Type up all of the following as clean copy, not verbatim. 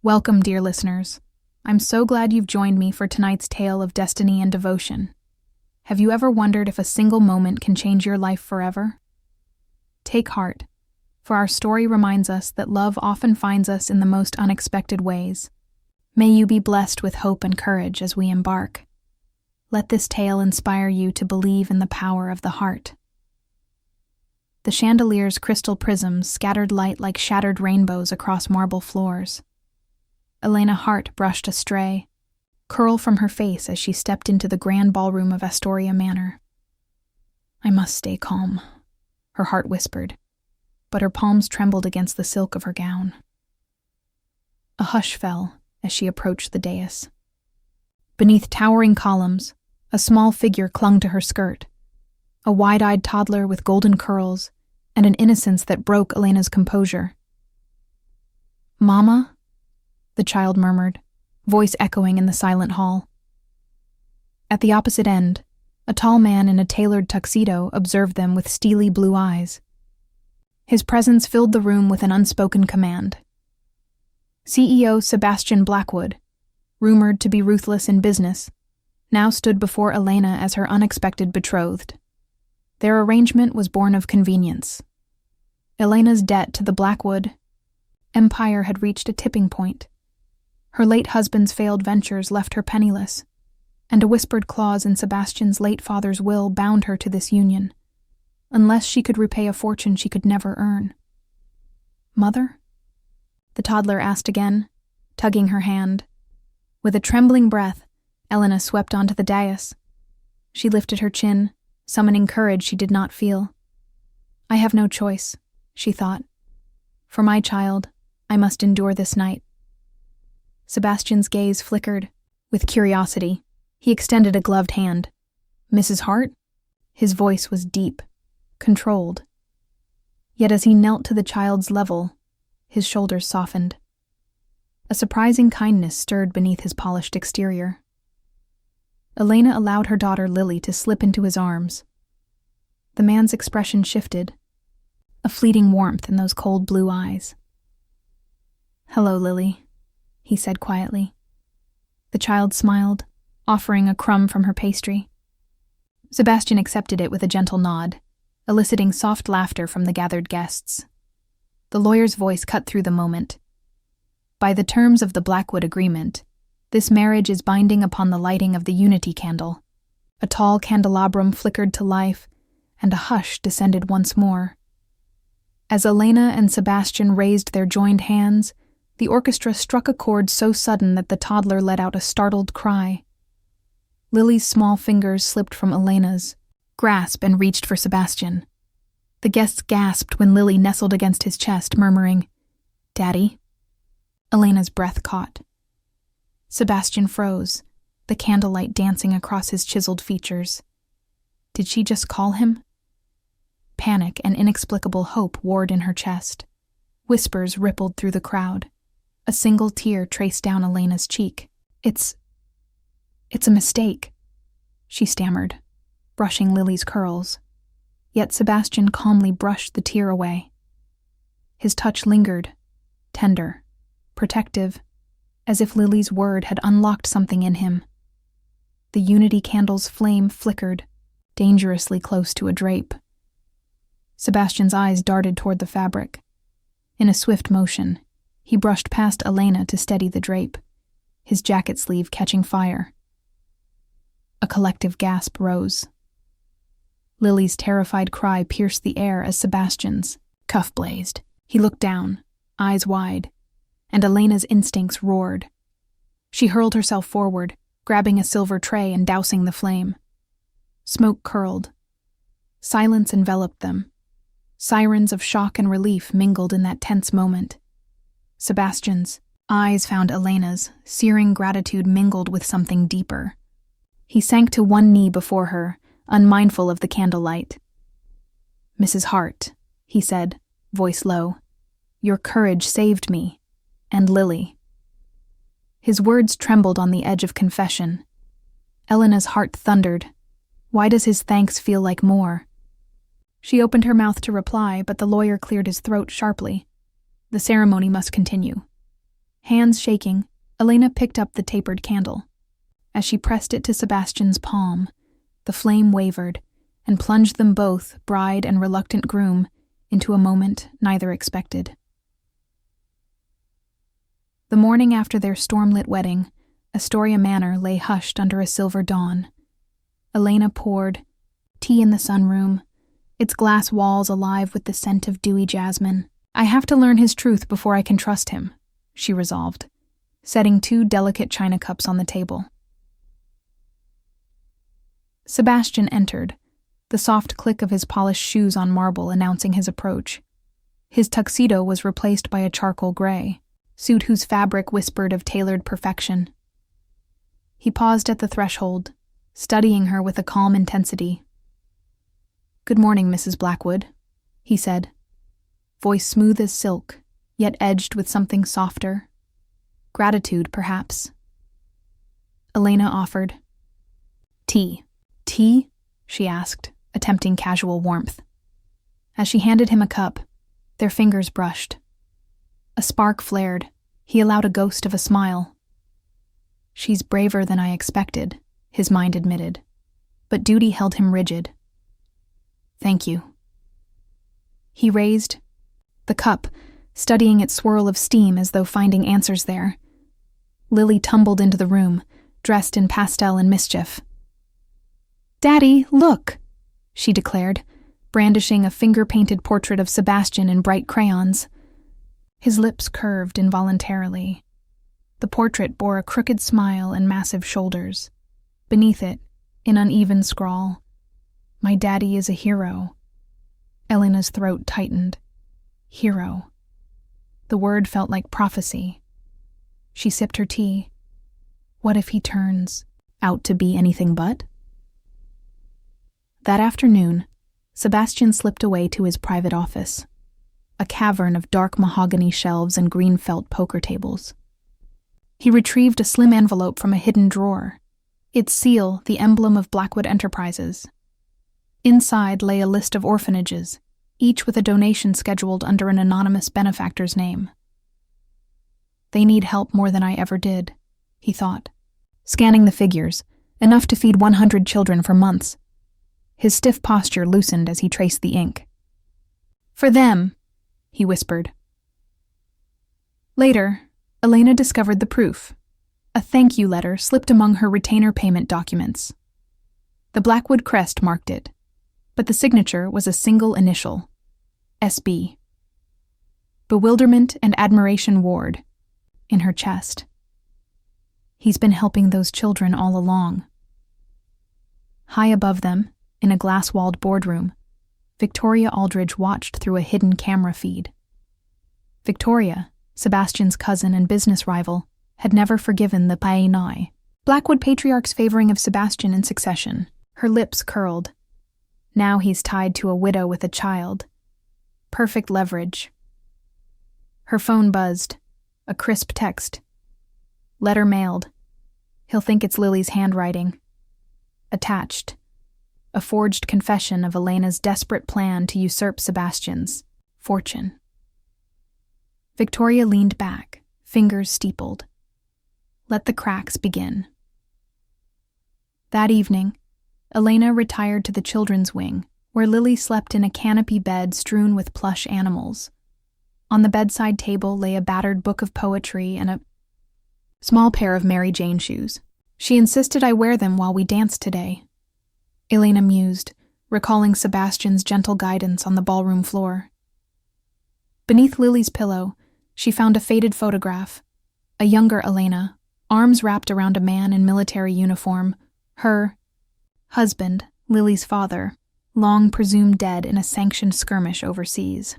Welcome, dear listeners. I'm so glad you've joined me for tonight's tale of destiny and devotion. Have you ever wondered if a single moment can change your life forever? Take heart, for our story reminds us that love often finds us in the most unexpected ways. May you be blessed with hope and courage as we embark. Let this tale inspire you to believe in the power of the heart. The chandelier's crystal prisms scattered light like shattered rainbows across marble floors. Elena Hart brushed a stray curl from her face as she stepped into the grand ballroom of Astoria Manor. "I must stay calm," her heart whispered, but her palms trembled against the silk of her gown. A hush fell as she approached the dais. Beneath towering columns, a small figure clung to her skirt, a wide-eyed toddler with golden curls and an innocence that broke Elena's composure. "Mama?" the child murmured, voice echoing in the silent hall. At the opposite end, a tall man in a tailored tuxedo observed them with steely blue eyes. His presence filled the room with an unspoken command. CEO Sebastian Blackwood, rumored to be ruthless in business, now stood before Elena as her unexpected betrothed. Their arrangement was born of convenience. Elena's debt to the Blackwood empire had reached a tipping point. Her late husband's failed ventures left her penniless, and a whispered clause in Sebastian's late father's will bound her to this union, unless she could repay a fortune she could never earn. "Mother?" the toddler asked again, tugging her hand. With a trembling breath, Elena swept onto the dais. She lifted her chin, summoning courage she did not feel. "I have no choice," she thought. "For my child, I must endure this night." Sebastian's gaze flickered. With curiosity, he extended a gloved hand. "Mrs. Hart?" His voice was deep, controlled. Yet as he knelt to the child's level, his shoulders softened. A surprising kindness stirred beneath his polished exterior. Elena allowed her daughter Lily to slip into his arms. The man's expression shifted, a fleeting warmth in those cold blue eyes. "Hello, Lily," he said quietly. The child smiled, offering a crumb from her pastry. Sebastian accepted it with a gentle nod, eliciting soft laughter from the gathered guests. The lawyer's voice cut through the moment. "By the terms of the Blackwood Agreement, this marriage is binding upon the lighting of the unity candle." A tall candelabrum flickered to life, and a hush descended once more. As Elena and Sebastian raised their joined hands, the orchestra struck a chord so sudden that the toddler let out a startled cry. Lily's small fingers slipped from Elena's grasp and reached for Sebastian. The guests gasped when Lily nestled against his chest, murmuring, "Daddy?" Elena's breath caught. Sebastian froze, the candlelight dancing across his chiseled features. Did she just call him? Panic and inexplicable hope warred in her chest. Whispers rippled through the crowd. A single tear traced down Elena's cheek. It's a mistake," she stammered, brushing Lily's curls. Yet Sebastian calmly brushed the tear away. His touch lingered, tender, protective, as if Lily's word had unlocked something in him. The unity candle's flame flickered, dangerously close to a drape. Sebastian's eyes darted toward the fabric. In a swift motion, he brushed past Elena to steady the drape, his jacket sleeve catching fire. A collective gasp rose. Lily's terrified cry pierced the air as Sebastian's cuff blazed. He looked down, eyes wide, and Elena's instincts roared. She hurled herself forward, grabbing a silver tray and dousing the flame. Smoke curled. Silence enveloped them. Sirens of shock and relief mingled in that tense moment. Sebastian's eyes found Elena's, searing gratitude mingled with something deeper. He sank to one knee before her, unmindful of the candlelight. "Mrs. Hart," he said, voice low, "your courage saved me, and Lily." His words trembled on the edge of confession. Elena's heart thundered. Why does his thanks feel like more? She opened her mouth to reply, but the lawyer cleared his throat sharply. The ceremony must continue. Hands shaking, Elena picked up the tapered candle. As she pressed it to Sebastian's palm, the flame wavered and plunged them both, bride and reluctant groom, into a moment neither expected. The morning after their storm-lit wedding, Astoria Manor lay hushed under a silver dawn. Elena poured tea in the sunroom, its glass walls alive with the scent of dewy jasmine. "I have to learn his truth before I can trust him," she resolved, setting 2 delicate china cups on the table. Sebastian entered, the soft click of his polished shoes on marble announcing his approach. His tuxedo was replaced by a charcoal gray suit whose fabric whispered of tailored perfection. He paused at the threshold, studying her with a calm intensity. "Good morning, Mrs. Blackwood," he said, voice smooth as silk, yet edged with something softer. Gratitude, perhaps. Elena offered. "Tea." "Tea?" she asked, attempting casual warmth. As she handed him a cup, their fingers brushed. A spark flared. He allowed a ghost of a smile. "She's braver than I expected," his mind admitted, but duty held him rigid. "Thank you." He raised the cup, studying its swirl of steam as though finding answers there. Lily tumbled into the room, dressed in pastel and mischief. "Daddy, look!" she declared, brandishing a finger-painted portrait of Sebastian in bright crayons. His lips curved involuntarily. The portrait bore a crooked smile and massive shoulders. Beneath it, in uneven scrawl, "My daddy is a hero." Elena's throat tightened. Hero. The word felt like prophecy. She sipped her tea. What if he turns out to be anything but? That afternoon, Sebastian slipped away to his private office, a cavern of dark mahogany shelves and green felt poker tables. He retrieved a slim envelope from a hidden drawer, its seal the emblem of Blackwood Enterprises. Inside lay a list of orphanages, each with a donation scheduled under an anonymous benefactor's name. "They need help more than I ever did," he thought, scanning the figures, enough to feed 100 children for months. His stiff posture loosened as he traced the ink. "For them," he whispered. Later, Elena discovered the proof, a thank you letter slipped among her retainer payment documents. The Blackwood crest marked it, but the signature was a single initial, SB. Bewilderment and admiration Ward, in her chest. He's been helping those children all along. High above them, in a glass-walled boardroom, Victoria Aldridge watched through a hidden camera feed. Victoria, Sebastian's cousin and business rival, had never forgiven the Paenai, Blackwood patriarch's favoring of Sebastian in succession. Her lips curled. Now he's tied to a widow with a child. Perfect leverage. Her phone buzzed. A crisp text. Letter mailed. He'll think it's Lily's handwriting. Attached. A forged confession of Elena's desperate plan to usurp Sebastian's fortune. Victoria leaned back, fingers steepled. Let the cracks begin. That evening, Elena retired to the children's wing, where Lily slept in a canopy bed strewn with plush animals. On the bedside table lay a battered book of poetry and a small pair of Mary Jane shoes. "She insisted I wear them while we danced today," Elena mused, recalling Sebastian's gentle guidance on the ballroom floor. Beneath Lily's pillow, she found a faded photograph, a younger Elena, arms wrapped around a man in military uniform, her husband, Lily's father, long presumed dead in a sanctioned skirmish overseas.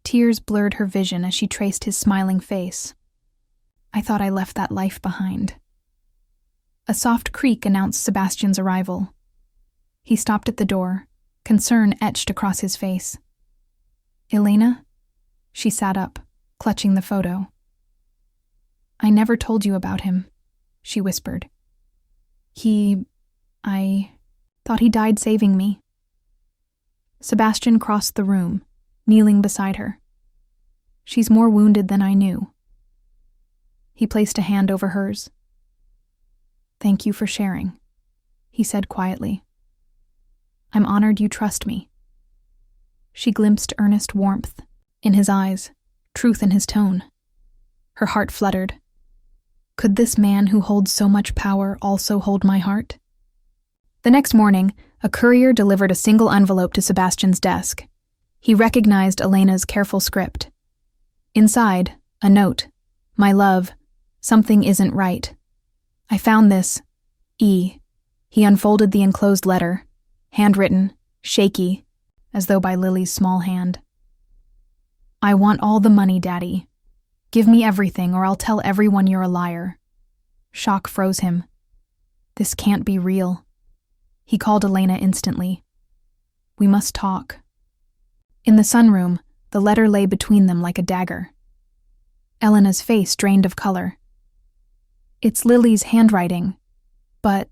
Tears blurred her vision as she traced his smiling face. "I thought I left that life behind." A soft creak announced Sebastian's arrival. He stopped at the door, concern etched across his face. "Elena?" She sat up, clutching the photo. "I never told you about him," she whispered. I thought he died saving me." Sebastian crossed the room, kneeling beside her. "She's more wounded than I knew." He placed a hand over hers. "Thank you for sharing," he said quietly. "I'm honored you trust me." She glimpsed earnest warmth in his eyes, truth in his tone. Her heart fluttered. Could this man who holds so much power also hold my heart? The next morning, a courier delivered a single envelope to Sebastian's desk. He recognized Elena's careful script. Inside, a note. "My love, something isn't right. I found this. E." He unfolded the enclosed letter, handwritten, shaky, as though by Lily's small hand. "I want all the money, Daddy. Give me everything or I'll tell everyone you're a liar." Shock froze him. This can't be real. He called Elena instantly. "We must talk." In the sunroom, the letter lay between them like a dagger. Elena's face drained of color. "It's Lily's handwriting, but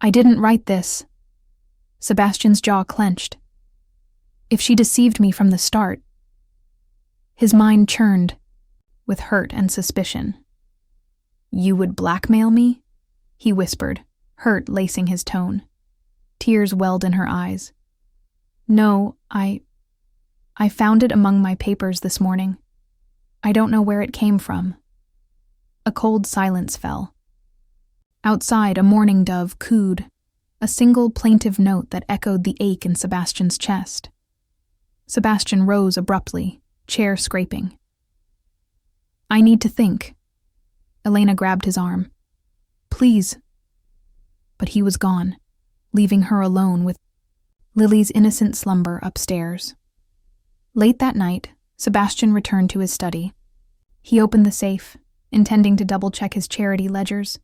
I didn't write this." Sebastian's jaw clenched. If she deceived me from the start. His mind churned with hurt and suspicion. "You would blackmail me?" he whispered, hurt lacing his tone. Tears welled in her eyes. "No, I found it among my papers this morning. I don't know where it came from." A cold silence fell. Outside, a mourning dove cooed, a single plaintive note that echoed the ache in Sebastian's chest. Sebastian rose abruptly, chair scraping. "I need to think." Elena grabbed his arm. "Please." But he was gone, leaving her alone with Lily's innocent slumber upstairs. Late that night, Sebastian returned to his study. He opened the safe, intending to double-check his charity ledgers,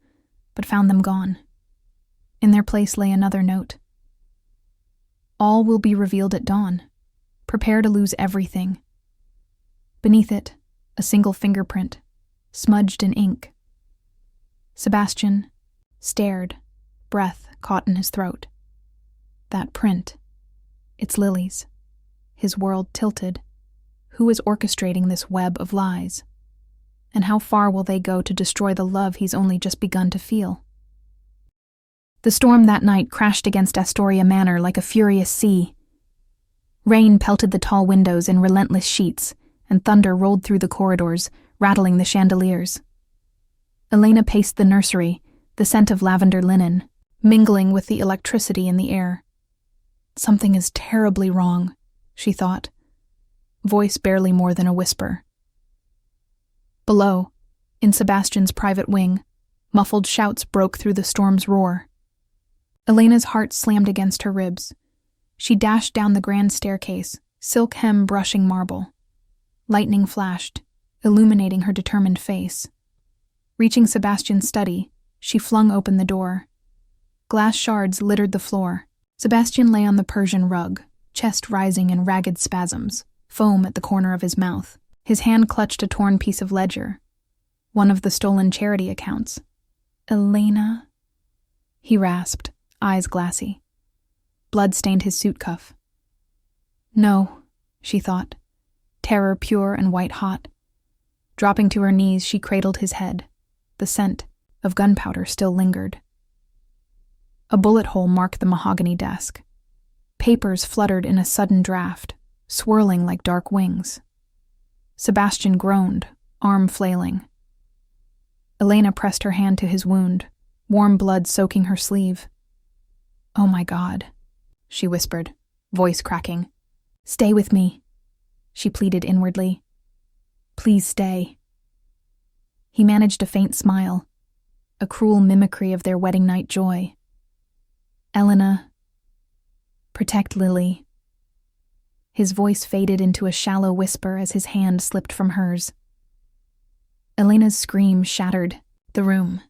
but found them gone. In their place lay another note. "All will be revealed at dawn. Prepare to lose everything." Beneath it, a single fingerprint, smudged in ink. Sebastian stared, breath caught in his throat. That print. It's Lily's. His world tilted. Who is orchestrating this web of lies? And how far will they go to destroy the love he's only just begun to feel? The storm that night crashed against Astoria Manor like a furious sea. Rain pelted the tall windows in relentless sheets, and thunder rolled through the corridors, rattling the chandeliers. Elena paced the nursery, the scent of lavender linen, mingling with the electricity in the air. Something is terribly wrong, she thought, voice barely more than a whisper. Below, in Sebastian's private wing, muffled shouts broke through the storm's roar. Elena's heart slammed against her ribs. She dashed down the grand staircase, silk hem brushing marble. Lightning flashed, illuminating her determined face. Reaching Sebastian's study, she flung open the door. Glass shards littered the floor. Sebastian lay on the Persian rug, chest rising in ragged spasms, foam at the corner of his mouth. His hand clutched a torn piece of ledger, one of the stolen charity accounts. "Elena?" he rasped, eyes glassy. Blood stained his suit cuff. No, she thought, terror pure and white-hot. Dropping to her knees, she cradled his head. The scent of gunpowder still lingered. A bullet hole marked the mahogany desk. Papers fluttered in a sudden draft, swirling like dark wings. Sebastian groaned, arm flailing. Elena pressed her hand to his wound, warm blood soaking her sleeve. "Oh my God," she whispered, voice cracking. "Stay with me," she pleaded inwardly. "Please stay." He managed a faint smile, a cruel mimicry of their wedding night joy. "Elena, protect Lily." His voice faded into a shallow whisper as his hand slipped from hers. Elena's scream shattered the room.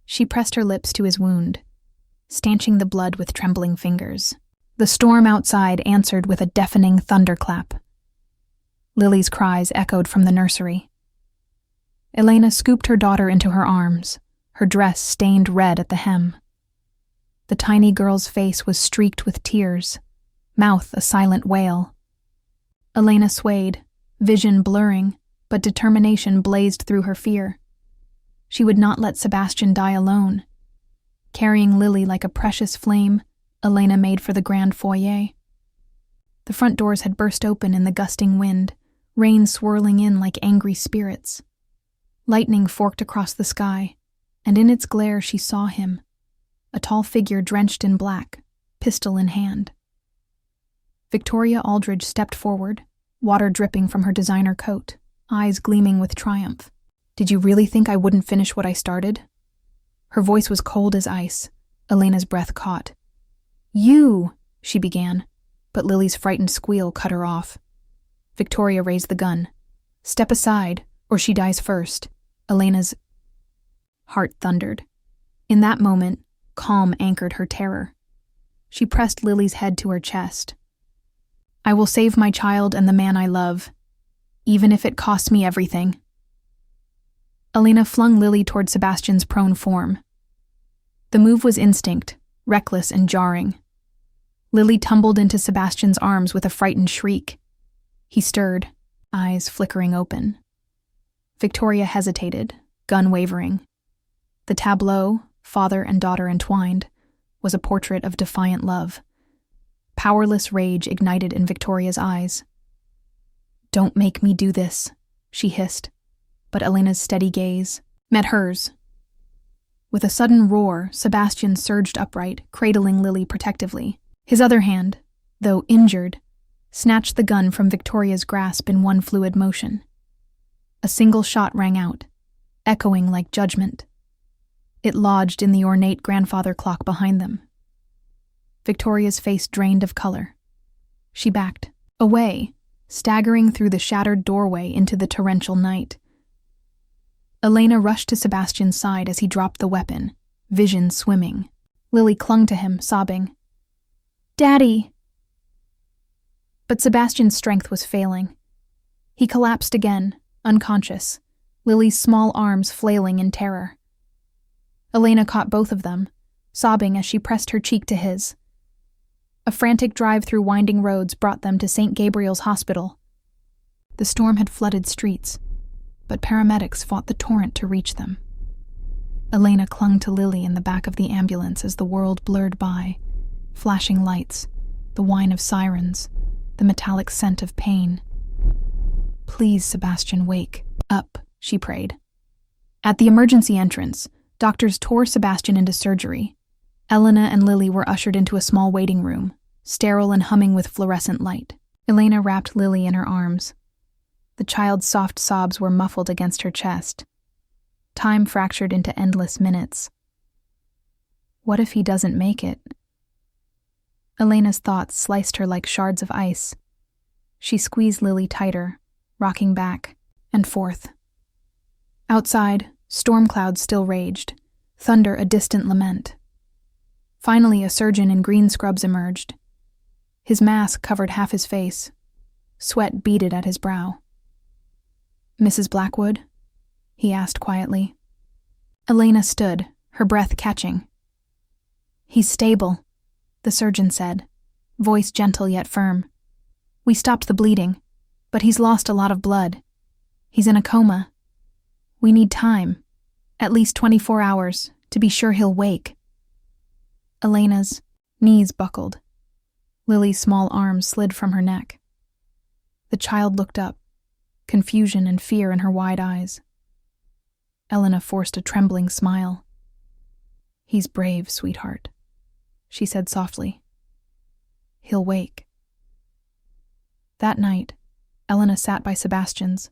She pressed her lips to his wound, stanching the blood with trembling fingers. The storm outside answered with a deafening thunderclap. Lily's cries echoed from the nursery. Elena scooped her daughter into her arms, her dress stained red at the hem. The tiny girl's face was streaked with tears, mouth a silent wail. Elena swayed, vision blurring, but determination blazed through her fear. She would not let Sebastian die alone. Carrying Lily like a precious flame, Elena made for the grand foyer. The front doors had burst open in the gusting wind, rain swirling in like angry spirits. Lightning forked across the sky, and in its glare she saw him, a tall figure drenched in black, pistol in hand. Victoria Aldridge stepped forward, water dripping from her designer coat, eyes gleaming with triumph. "Did you really think I wouldn't finish what I started?" Her voice was cold as ice. Elena's breath caught. "You," she began, but Lily's frightened squeal cut her off. Victoria raised the gun. "Step aside, or she dies first." Elena's heart thundered. In that moment, calm anchored her terror. She pressed Lily's head to her chest. "I will save my child and the man I love, even if it costs me everything." Elena flung Lily toward Sebastian's prone form. The move was instinct, reckless and jarring. Lily tumbled into Sebastian's arms with a frightened shriek. He stirred, eyes flickering open. Victoria hesitated, gun wavering. The tableau, father and daughter entwined, was a portrait of defiant love. Powerless rage ignited in Victoria's eyes. "Don't make me do this," she hissed, but Elena's steady gaze met hers. With a sudden roar, Sebastian surged upright, cradling Lily protectively. His other hand, though injured, snatched the gun from Victoria's grasp in one fluid motion. A single shot rang out, echoing like judgment. It lodged in the ornate grandfather clock behind them. Victoria's face drained of color. She backed, away, staggering through the shattered doorway into the torrential night. Elena rushed to Sebastian's side as he dropped the weapon, vision swimming. Lily clung to him, sobbing, "Daddy!" But Sebastian's strength was failing. He collapsed again, unconscious, Lily's small arms flailing in terror. Elena caught both of them, sobbing as she pressed her cheek to his. A frantic drive through winding roads brought them to St. Gabriel's Hospital. The storm had flooded streets, but paramedics fought the torrent to reach them. Elena clung to Lily in the back of the ambulance as the world blurred by, flashing lights, the whine of sirens, the metallic scent of pain. "Please, Sebastian, wake up," she prayed. At the emergency entrance, doctors tore Sebastian into surgery. Elena and Lily were ushered into a small waiting room, sterile and humming with fluorescent light. Elena wrapped Lily in her arms. The child's soft sobs were muffled against her chest. Time fractured into endless minutes. What if he doesn't make it? Elena's thoughts sliced her like shards of ice. She squeezed Lily tighter, rocking back and forth. Outside, storm clouds still raged, thunder a distant lament. Finally, a surgeon in green scrubs emerged. His mask covered half his face. Sweat beaded at his brow. "Mrs. Blackwood?" he asked quietly. Elena stood, her breath catching. "He's stable," the surgeon said, voice gentle yet firm. "We stopped the bleeding, but he's lost a lot of blood. He's in a coma. We need time, at least 24 hours, to be sure he'll wake." Elena's knees buckled. Lily's small arms slid from her neck. The child looked up, confusion and fear in her wide eyes. Elena forced a trembling smile. "He's brave, sweetheart," she said softly. "He'll wake." That night, Elena sat by Sebastian's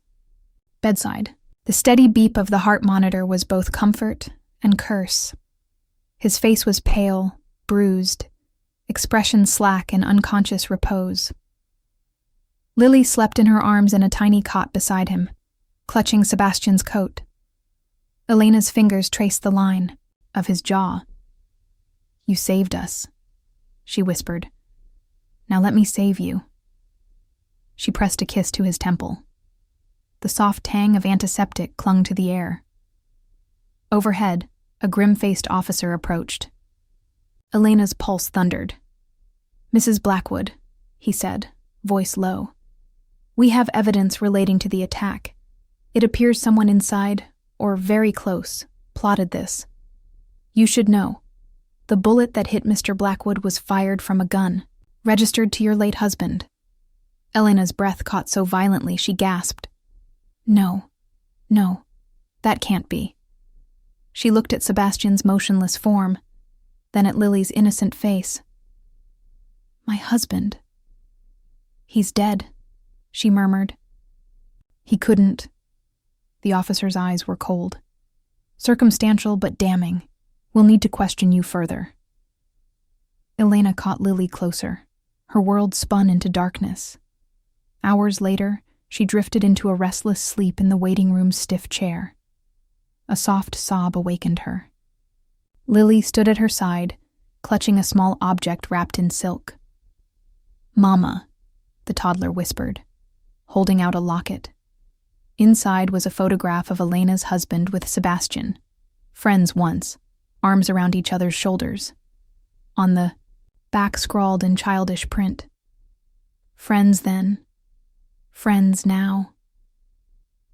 bedside. The steady beep of the heart monitor was both comfort and curse. His face was pale, bruised, expression slack in unconscious repose. Lily slept in her arms in a tiny cot beside him, clutching Sebastian's coat. Elena's fingers traced the line of his jaw. "You saved us," she whispered. "Now let me save you." She pressed a kiss to his temple. The soft tang of antiseptic clung to the air. Overhead, a grim-faced officer approached. Elena's pulse thundered. "Mrs. Blackwood," he said, voice low. "We have evidence relating to the attack. It appears someone inside, or very close, plotted this. You should know. The bullet that hit Mr. Blackwood was fired from a gun, registered to your late husband. Elena's breath caught so violently she gasped. No, that can't be. She looked at Sebastian's motionless form, then at Lily's innocent face. My husband. He's dead, she murmured. He couldn't. The officer's eyes were cold. Circumstantial but damning. We'll need to question you further. Elena caught Lily closer. Her world spun into darkness. Hours later, she drifted into a restless sleep in the waiting room's stiff chair. A soft sob awakened her. Lily stood at her side, clutching a small object wrapped in silk. Mama, the toddler whispered, holding out a locket. Inside was a photograph of Elena's husband with Sebastian, friends once, arms around each other's shoulders. On the back scrawled in childish print. Friends then. Friends now.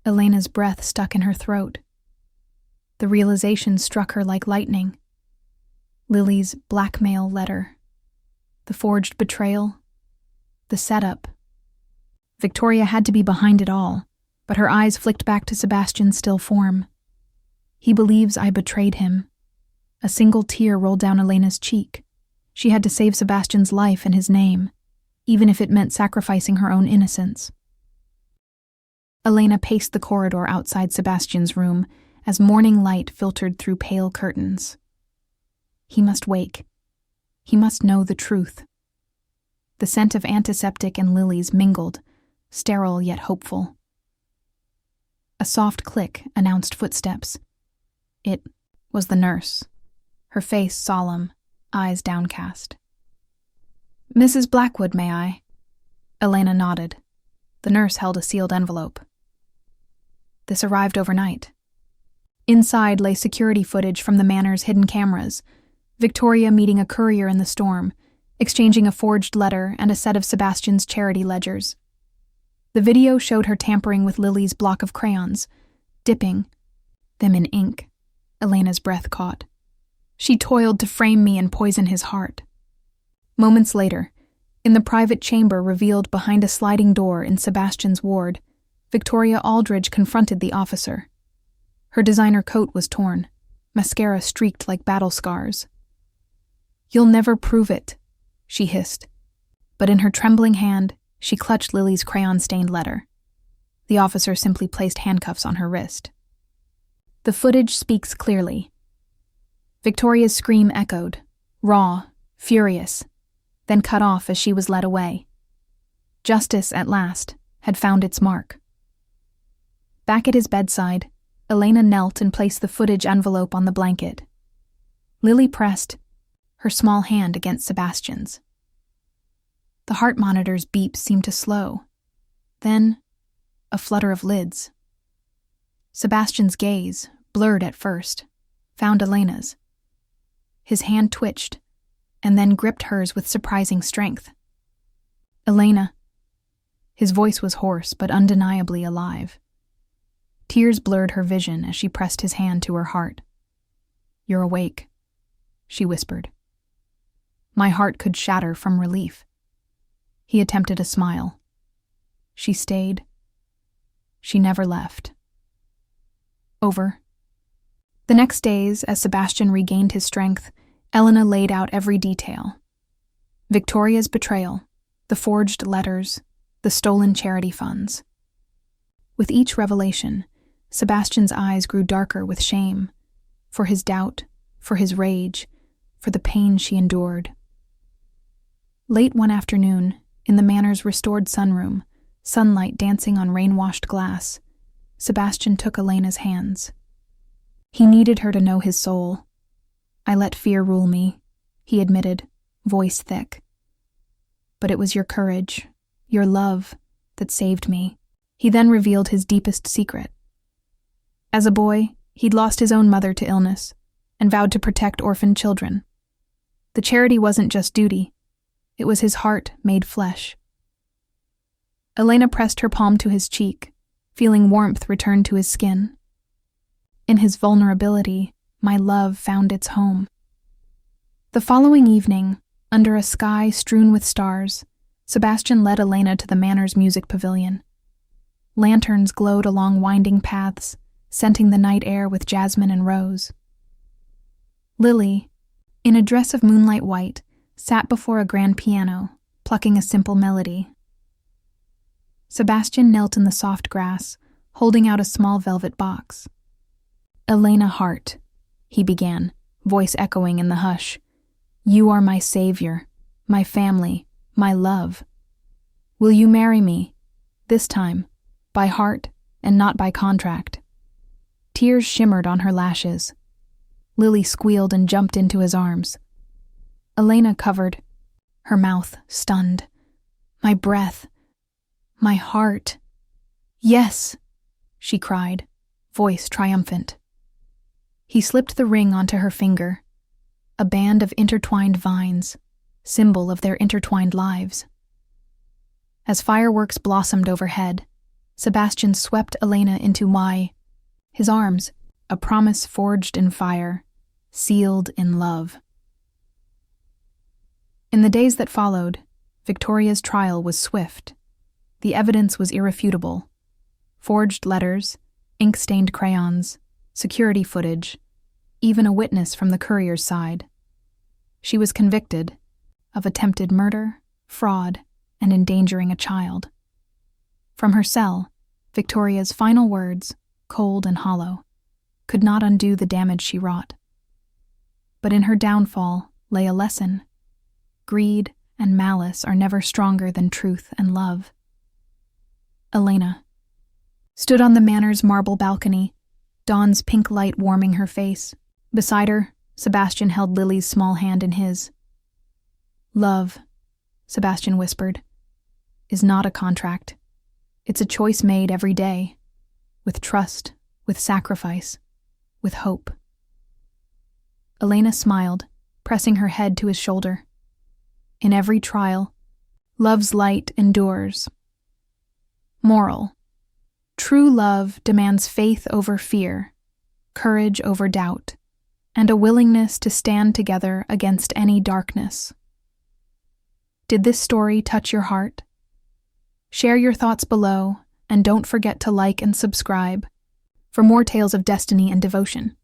Elena's breath stuck in her throat. The realization struck her like lightning. Lily's blackmail letter. The forged betrayal. The setup. Victoria had to be behind it all, but her eyes flicked back to Sebastian's still form. He believes I betrayed him. A single tear rolled down Elena's cheek. She had to save Sebastian's life in his name, even if it meant sacrificing her own innocence. Elena paced the corridor outside Sebastian's room as morning light filtered through pale curtains. He must wake. He must know the truth. The scent of antiseptic and lilies mingled, sterile yet hopeful. A soft click announced footsteps. It was the nurse, her face solemn, eyes downcast. Mrs. Blackwood, may I? Elena nodded. The nurse held a sealed envelope. This arrived overnight. Inside lay security footage from the manor's hidden cameras, Victoria meeting a courier in the storm, exchanging a forged letter and a set of Sebastian's charity ledgers. The video showed her tampering with Lily's block of crayons, dipping them in ink. Elena's breath caught. She toiled to frame me and poison his heart. Moments later, in the private chamber revealed behind a sliding door in Sebastian's ward, Victoria Aldridge confronted the officer. Her designer coat was torn, mascara streaked like battle scars. You'll never prove it, she hissed. But in her trembling hand, she clutched Lily's crayon-stained letter. The officer simply placed handcuffs on her wrist. The footage speaks clearly. Victoria's scream echoed, raw, furious, then cut off as she was led away. Justice, at last, had found its mark. Back at his bedside, Elena knelt and placed the footage envelope on the blanket. Lily pressed her small hand against Sebastian's. The heart monitor's beeps seemed to slow. Then, a flutter of lids. Sebastian's gaze, blurred at first, found Elena's. His hand twitched, and then gripped hers with surprising strength. Elena. His voice was hoarse but undeniably alive. Tears blurred her vision as she pressed his hand to her heart. You're awake, she whispered. My heart could shatter from relief. He attempted a smile. She stayed. She never left. Over. The next days, as Sebastian regained his strength, Elena laid out every detail. Victoria's betrayal, the forged letters, the stolen charity funds. With each revelation, Sebastian's eyes grew darker with shame, for his doubt, for his rage, for the pain she endured. Late one afternoon, in the manor's restored sunroom, sunlight dancing on rain-washed glass, Sebastian took Elena's hands. He needed her to know his soul. I let fear rule me, he admitted, voice thick. But it was your courage, your love, that saved me. He then revealed his deepest secret. As a boy, he'd lost his own mother to illness and vowed to protect orphaned children. The charity wasn't just duty. It was his heart made flesh. Elena pressed her palm to his cheek, feeling warmth return to his skin. In his vulnerability, my love found its home. The following evening, under a sky strewn with stars, Sebastian led Elena to the manor's music pavilion. Lanterns glowed along winding paths, scenting the night air with jasmine and rose. Lily, in a dress of moonlight white, sat before a grand piano, plucking a simple melody. Sebastian knelt in the soft grass, holding out a small velvet box. "Elena Hart," he began, voice echoing in the hush. "You are my savior, my family, my love. Will you marry me, this time, by heart and not by contract?" Tears shimmered on her lashes. Lily squealed and jumped into his arms. Elena covered, her mouth stunned. "My breath, my heart." "Yes," she cried, voice triumphant. He slipped the ring onto her finger, a band of intertwined vines, symbol of their intertwined lives. As fireworks blossomed overhead, Sebastian swept Elena into his arms, a promise forged in fire, sealed in love. In the days that followed, Victoria's trial was swift. The evidence was irrefutable. Forged letters, ink-stained crayons, security footage, even a witness from the courier's side. She was convicted of attempted murder, fraud, and endangering a child. From her cell, Victoria's final words, cold and hollow, could not undo the damage she wrought. But in her downfall lay a lesson. Greed and malice are never stronger than truth and love. Elena stood on the manor's marble balcony, dawn's pink light warming her face. Beside her, Sebastian held Lily's small hand in his. "Love," Sebastian whispered, "is not a contract. It's a choice made every day, with trust, with sacrifice, with hope." Elena smiled, pressing her head to his shoulder. "In every trial, love's light endures." Moral: true love demands faith over fear, courage over doubt, and a willingness to stand together against any darkness. Did this story touch your heart? Share your thoughts below, and don't forget to like and subscribe for more tales of destiny and devotion.